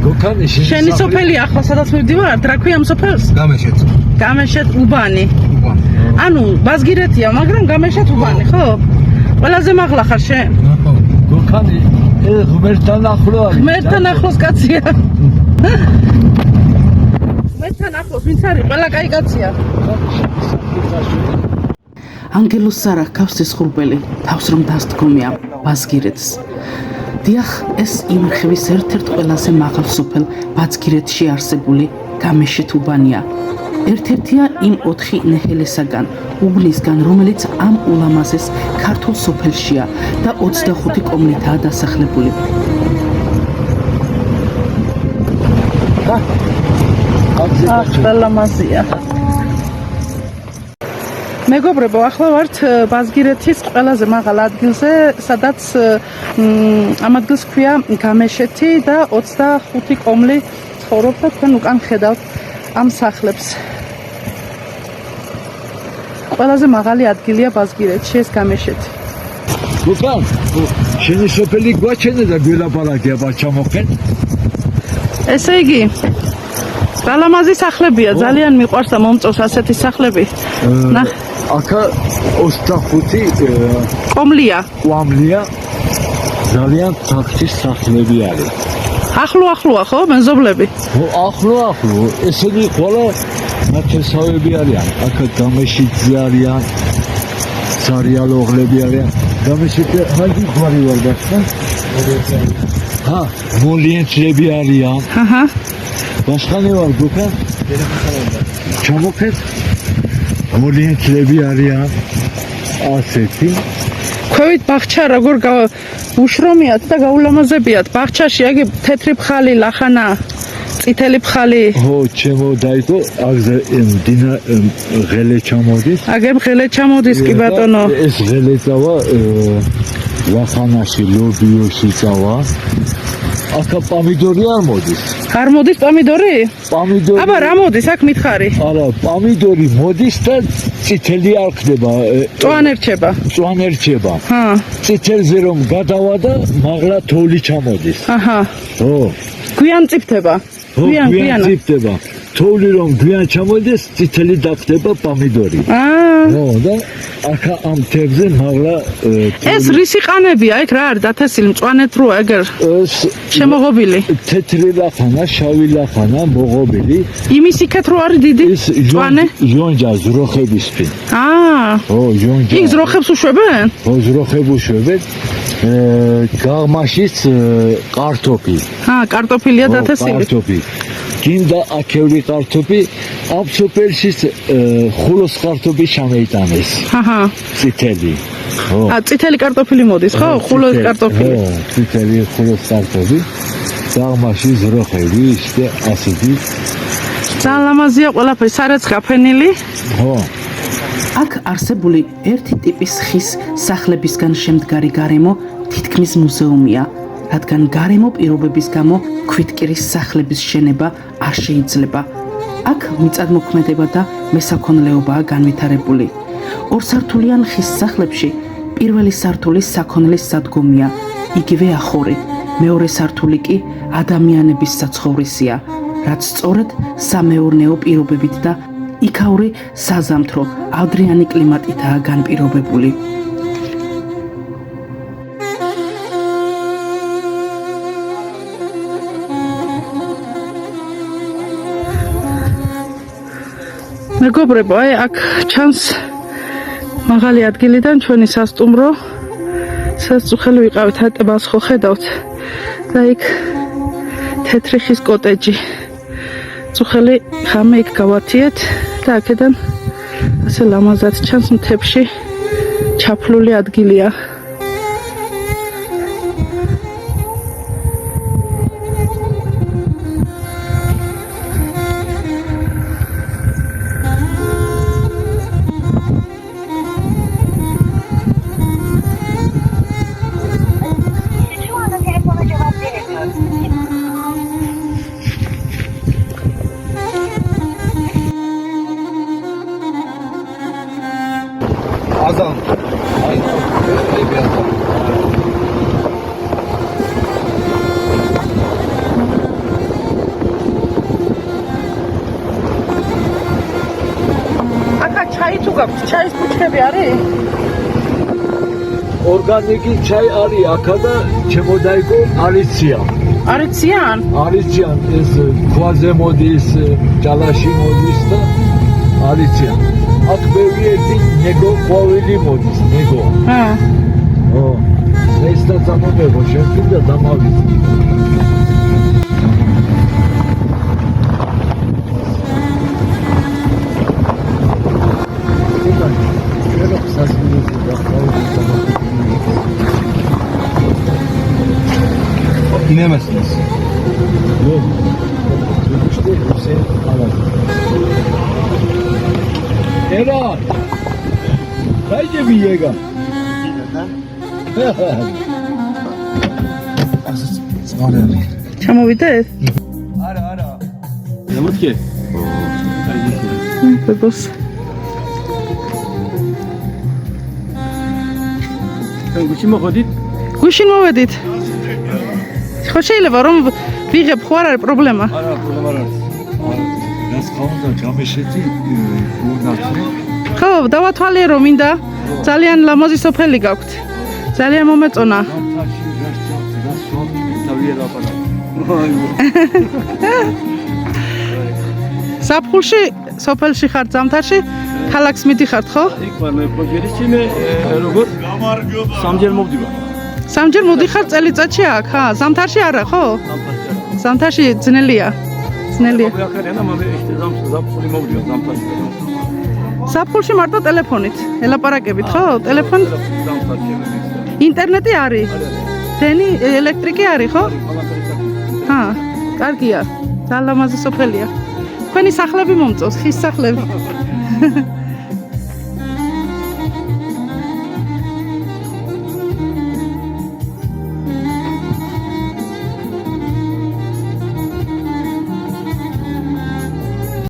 გოქანი შენი სოფელი ახლა სადაც მივდივარ, რა ქვია ამ სოფელს? გამეშეთ უბანი. ანუ ბაზგირეთია, მაგრამ გამეშეთ უბანი, ხო? ყველაზე მაღლა ხარ შენ? გოქანი ღმერთთან ახლო არის. ღმერთთან ახლოს კაცია. ღმერთთან ახლოს ვინც არის? ყველა კაი კაცია. ანგელოს სარა ქავს სისხლბელი, თავს რომ დასდგომია ბაზგირეთს. დიახ, ეს იმრხევის ერთ-ერთ ყველაზე მაღალ სოფელ ბაზგირეთში არსებული გამეშეთ უბანია. ერთ-ერთია იმ 4 ნეჰელესაგან, უბნისგან, რომელიც ამ ულამაზეს ქართულ სოფელშია და 25 კომლითაა დასახლებული. ლამაზია. მეგობრებო, ახლა ვართ ბაზგირეთის ყველაზე მაღალ ადგილზე, სადაც ამ ადგილს ქვია გამეშეთი და 25 კომლი ცხოვრობს და თქვენ უკან ხედავთ ამ სახლებს. ყველაზე მაღალი ადგილია ბაზგირეთში ეს გამეშეთი. გოქან, შენი სოფელი გვაჩენე და გველაპარაკე აბა ჩამოხენ. ესე იგი, ლამაზი სახლებია, ძალიან მიყვარს და მომწონს ასეთი სახლები. აქა 25 კომლია. ძალიან ფაქტის სახლები არის. ახლოა ხო, მეზობლები? ახლო, ესენი ყველა ნათესავები არიან. აქ გამეშიძე არიან, სარიალოღლები არიან. გამეშიძე მაგი გვარი ვარ გასა. მოლიენცლები არიან. ბაშხანი ვარ გოქა. ჩამოხეთ. მოლიენცლები არიან. ასეთი. ქვევით ბაღჩა როგორ უშრომიათ და გაულამაზებიათ. ბაღჩაში აგი თეთრი ფხალი, ლახანა, წითელი ფხალი. ჩემო დაიგო, აგზე ღელე ჩამოდის. აგერ ღელე ჩამოდის კი ბატონო. ეს ღელე წავა ლახანაში, ლობიოში წავა. აქა პამიდორი არ მოდის. არ მოდის პამიდორი? პამიდორი. აბა რა მოდის, აქ მითხარი. არა, პამიდორი მოდის და წითელი არ ხდება. წვან ერჩება. წითელზე რომ გადავა და მაღლა თოვლი ჩამოდის. გვიან წიფდება. გვიან წიფდება. თოვლი რომ გვიან ჩამოდის, წითელი დახდება პამიდორი. და აქა ამ თევზე მაღლა ეს რისი ყანებია, იქ რა არის დათესილი, მწვანეთ როა ეგერ შემოღობილი. თეთრი ლახანა, შავი ლახანა, მოღობილი. იმის იქეთ რო არის დიდი მწვანე? ჟონჯა ზროხებისფრ. ჟონჯა. იქ ზროხებს უშვებენ? ზროხებს უშვებენ. გაღმაშიც კარტოფი. კარტოფილია დათესილი. კარტოფი. გინდა აქეული კარტოფი, ამ სოფელშიც ხულოს კარტოფი ჩამეიტანეს. წითელი. წითელი კარტოფილი მოდის, ხო? ხულოს კარტოფილი. წითელი ხულოს კარტოფი. გაღმაში ზროხები, ისე ასეთი. ძალიან ლამაზია ყველაფერი, სარაც გაფენილი. აქ არსებული ერთი ტიპის ხის სახლებისგან შემდგარი გარემო თითქმის მუზეუმია, რადგან გარემო პირობების გამო ქვითკირის სახლების შენება არ შეიძლება. აქ მიწადმოქმედება და მესაქონლეობაა განვითარებული. ორსართულიან ხის სახლებში პირველი სართული საქონლის სადგომია, იგივე ახორი. მეორე სართული კი ადამიანების საცხოვრისია, რაც სწორედ სამეურნეო პირობებით და იქაური საზამთრო ადრიანი კლიმატითაა განპირობებული. მეგობრებო, აი აქ ჩანს მაღალი ადგილიდან ჩვენი სასტუმრო. სასწუხელი ვიყავით, ატებას ხო ხედავთ და იქ თეთრი ხის კოტეჯი. წუხელი ხამე იქ გავათიეთ და აქედან ასე ლამაზად ჩანს მთებში ჩაფლული ადგილია. ჩაი არის? ორგანიკი ჩაი არის აქა და ჩემოდაიკო არიციან. არიციან? არიციან ეს ქვაზე მოდის, ჯალაში მოდის და არიციან. აქ ბევრი ერთი ნეგო ყვავილი მოდის, ნეგო. ო. ეს და დამომებო შევკი და დამავიწყე. İnemezsiniz. Yok. İşte Hüseyin Alan. Eran. Haydi bir yega. ჩამოვიდეთ? Ne mutlu ki? ბებოს. Sen kuşun mu kodit? გუშინ მოვედით. ხო შეიძლება რომ ვიღებ ხო არ არის პრობლემა? Ara problem arar. Nas kaunda camişeti uğurnatsın. ხო, დავათვალიერო რომ მინდა. ძალიან ლამაზი სოფელი გაქვთ. ძალიან მომეწონა. საფხულში, სოფელში ხართ ზამთარში, ქალაქს მიდიხართ, ხო? İlk var mı? Projeli için robot. Samcer mobdiba. სამჯერ მოდიხარ წელიწადში აქ, ხა? ზამთარში არა, ხო? ზამთარში ძნელია. ძნელია. Bu yakar yana ama işte zamfuli mobdiba. Zamfuli. საფხულში მარტო ტელეფონით, ელაპარაკებით, ხო? ტელეფონით. ინტერნეტი არის. დენი ელექტრიკი არის, ხო? ჰა, კარგია. ძალიან ლამაზი სოფელია. თქვენი სახლები მომწონს, ხის სახლები.